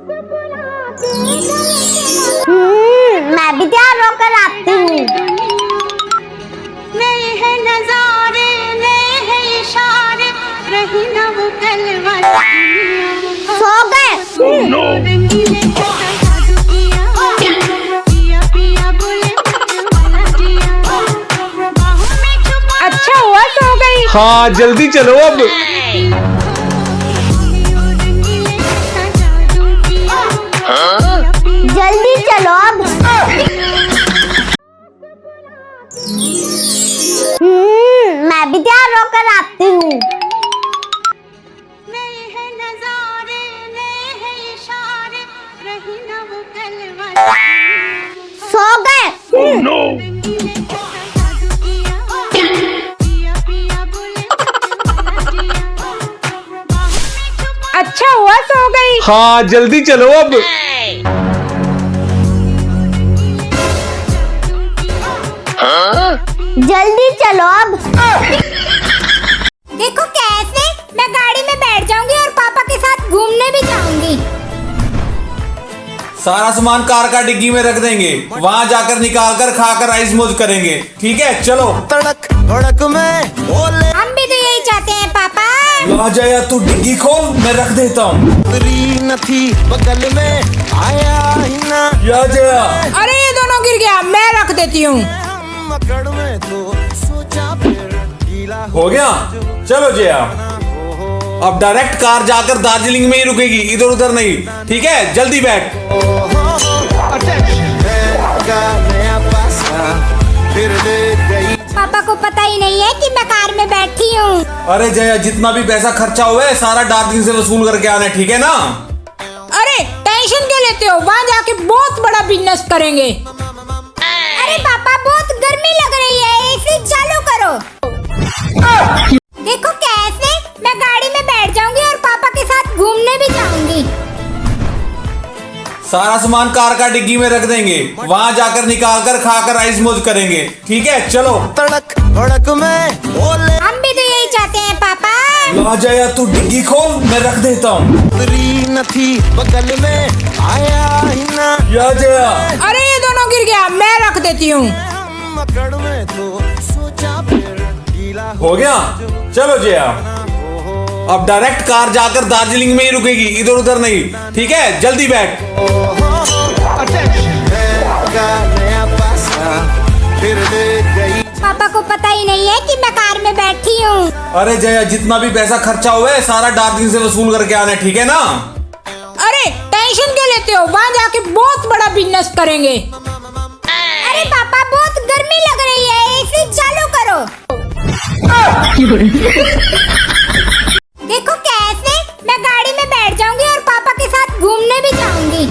मैं भी तैयार होकर आती हूँ। नए हैं नजारे, नए हैं इशारे, रही ना वो कल वाली दुनिया। सो गए। रंगीले जैसा जादू किया, पिया पिया बोले वाला जिया, बाहों में छुपा अच्छा हुआ सो गई। हाँ जल्दी चलो अब। रंगीले जैसा जादू किया, जल्दी चलो अब। मैं भी तैयार होकर आती हूँ। नए हैं नजारे, नए हैं इशारे, रही ना वो कल वाली सो गए। रंगीले जैसा जादू किया, पिया पिया बोले वाला जिया, बाहों में छुपा अच्छा हुआ सो गई। हाँ जल्दी चलो अब। जल्दी चलो अब। देखो कैसे मैं गाड़ी में बैठ जाऊंगी और पापा के साथ घूमने भी जाऊंगी। सारा सामान कार का डिग्गी में रख देंगे, वहाँ जाकर निकाल कर खाकर आइस मौज करेंगे। ठीक है चलो। तड़क भड़क में बोले हम भी तो यही चाहते हैं पापा। ला जाया तू डिग्गी खोल, मैं रख देता हूँ। तेरी न थी बगल में आया ही ना या जया अरे ये दोनों गिर गया, मैं रख देती हूँ। मकड़ में तो सोचा फिर गीला हो गया। चलो जया, अब डायरेक्ट कार जाकर दार्जिलिंग में ही रुकेगी, इधर उधर नहीं। ठीक है जल्दी बैठ। नया पासा फिर ले गई। पापा को पता ही नहीं है कि मैं कार में बैठी हूँ। अरे जया जितना भी पैसा खर्चा हुआ है सारा दार्जिलिंग से वसूल करके आना है, ठीक है ना। अरे टेंशन क्यों लेते हो, वहाँ जाके बहुत बड़ा बिजनेस करेंगे। अरे पापा बहुत गर्मी लग रही है, एसी चालू करो। देखो कैसे मैं गाड़ी में बैठ जाऊंगी और पापा के साथ घूमने भी जाऊंगी। सारा सामान कार का डिग्गी में रख देंगे, वहाँ जाकर निकाल कर खाकर आइस मौज करेंगे। ठीक है चलो। तड़क भड़क में बोले हम भी तो यही चाहते हैं पापा। ला जाया तू डिग्गी खोल, मैं रख देता हूँ। तेरी न थी बगल में आया ही ना या जया अरे ये दोनों गिर गया, मैं रख देती हूँ। मकड़ में तो सोचा फिर गीला हो गया। चलो जया, अब डायरेक्ट कार जाकर दार्जिलिंग में ही रुकेगी, इधर उधर नहीं। ठीक है जल्दी बैठ। नया पासा फिर ले गई। पापा को पता ही नहीं है कि मैं कार में बैठी हूँ। अरे जया जितना भी पैसा खर्चा हुआ है सारा दार्जिलिंग से वसूल करके आना है, ठीक है ना। अरे टेंशन क्यों लेते हो, वहाँ जाके बहुत बड़ा बिजनेस करेंगे। अरे पापा बहुत गर्मी लग रही है, एसी चालू करो। देखो कैसे मैं गाड़ी में बैठ जाऊंगी और पापा के साथ घूमने भी जाऊंगी।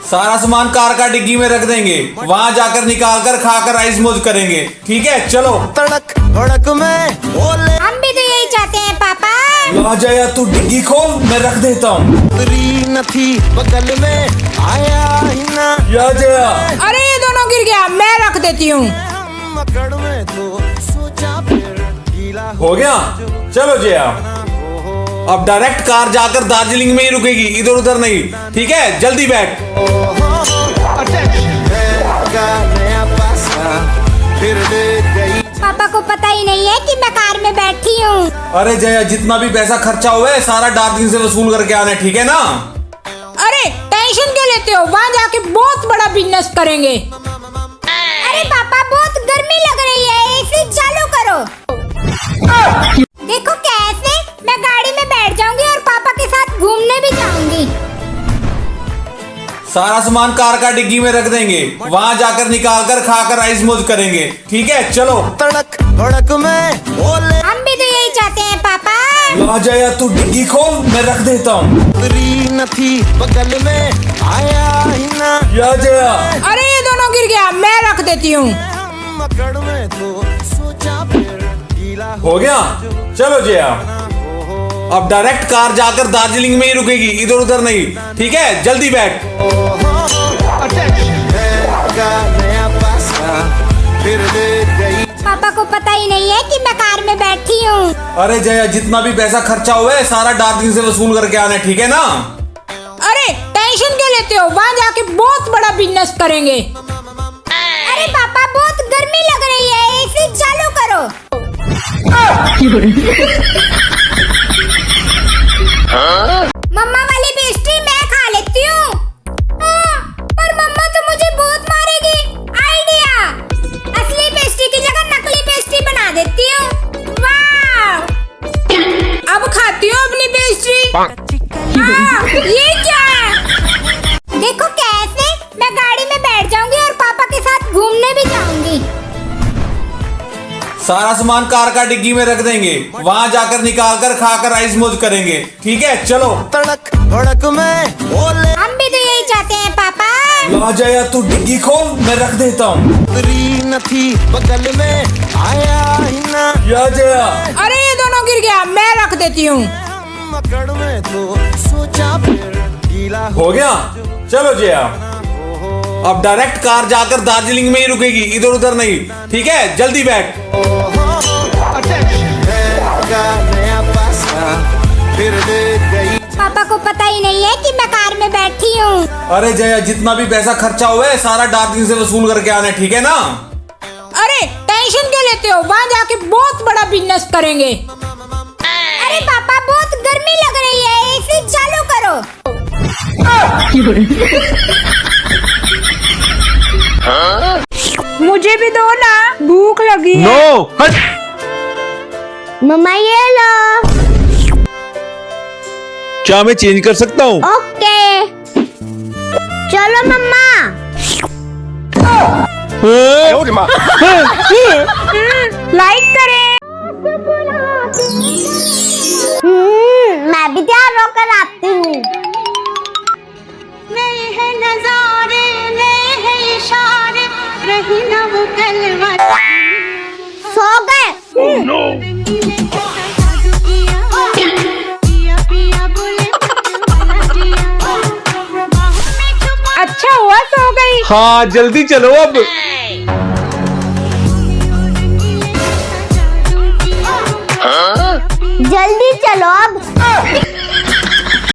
सारा सामान कार का डिग्गी में रख देंगे, वहाँ जाकर निकाल कर खाकर आइस मौज करेंगे। ठीक है चलो। तड़क भड़क में बोले हम भी तो यही चाहते हैं पापा। ला जाया तू डिग्गी खोल, मैं रख देता हूँ। तेरी न थी बगल में आया ही ना या जया अरे ये दोनों गिर गया, मैं रख देती हूँ। मकड़ में तो सोचा फिर गीला हो गया। चलो जया, अब डायरेक्ट कार जाकर दार्जिलिंग में ही रुकेगी, इधर उधर नहीं। ठीक है जल्दी बैठ। नया पासा फिर ले गई। पापा को पता ही नहीं है कि मैं कार में बैठी हूँ। अरे जया जितना भी पैसा खर्चा हुआ है सारा दार्जिलिंग से वसूल करके आना है, ठीक है ना। अरे टेंशन क्यों लेते हो, वहाँ जाके बहुत बड़ा बिजनेस करेंगे। अरे पापा बहुत गर्मी लग रही है, एसी चालू करो। देखो कैसे मैं गाड़ी में बैठ जाऊंगी और पापा के साथ घूमने भी जाऊंगी। सारा सामान कार का डिग्गी में रख देंगे, वहाँ जाकर निकाल कर खाकर आइस मौज करेंगे। ठीक है चलो। तड़क भड़क में बोले हम भी तो यही चाहते हैं पापा। ला जाया तू डिग्गी खोल, मैं रख देता हूँ। तेरी न थी बगल में आया ही ना या जया अरे ये दोनों गिर गया, मैं रख देती हूँ। मकड़ में तो सोचा फिर गीला हो गया। चलो जया, अब डायरेक्ट कार जाकर दार्जिलिंग में ही रुकेगी, इधर उधर नहीं। ठीक है जल्दी बैठ। नया पासा फिर ले गई। पापा को पता ही नहीं है कि मैं कार में बैठी हूँ। अरे जया जितना भी पैसा खर्चा हुआ है सारा दार्जिलिंग से वसूल करके आना है, ठीक है ना। टेंशन क्यों लेते हो, वहाँ जाके बहुत बड़ा बिजनेस करेंगे। अरे पापा बहुत गर्मी लग रही है, एसी चालू करो। मम्मा वाली पेस्ट्री मैं खा लेती हूँ। पर मम्मा तो मुझे बहुत मारेगी। आइडिया, असली पेस्ट्री की जगह नकली पेस्ट्री बना देती हूँ। वाह, अब खाती हो अपनी पेस्ट्री? ये क्या है? देखो कैसे, मैं गाड़ी में बैठ जाऊंगी और पापा के साथ घूमने भी जाऊंगी। सारा सामान कार का डिग्गी में रख देंगे, वहाँ जाकर निकाल कर खाकर आइस मौज करेंगे। ठीक है चलो। तड़क भड़क में बोले हम भी तो यही चाहते हैं पापा। ला जाया तू डिग्गी खोल, मैं रख देता हूँ। तेरी न थी बगल में आया ही ना या जया, अरे ये दोनों गिर गया, मैं रख देती हूँ। मकड़ में तो सोचा फिर गीला हो गया। चलो जया, अब डायरेक्ट कार जाकर दार्जिलिंग में ही रुकेगी, इधर उधर नहीं। ठीक है जल्दी बैठ। नया पासा फिर ले गई। पापा को पता ही नहीं है कि मैं कार में बैठी हूँ। अरे जया, जितना भी पैसा खर्चा हुआ है सारा दार्जिलिंग से वसूल करके आना है, ठीक है ना? अरे टेंशन क्यों लेते हो, वहाँ जाके बहुत बड़ा बिजनेस करेंगे। अरे पापा बहुत गर्मी लग रही है, एसी चालू करो। मुझे भी दो ना, भूख लगी है। नो हट। मम्मा ये लो। क्या मैं चेंज कर सकता हूँ? ओके चलो मम्मा। लाइक करें। मैं भी तैयार होकर आती हूँ। नए हैं नजारे, नए हैं इशारे, रही ना वो कल वाली। सो गए। रंगीले जैसा जादू किया, पिया पिया बोले वाला जिया, बाहों में छुपा अच्छा हुआ सो गई। हाँ जल्दी चलो अब। रंगीले जैसा जादू किया। जल्दी चलो अब।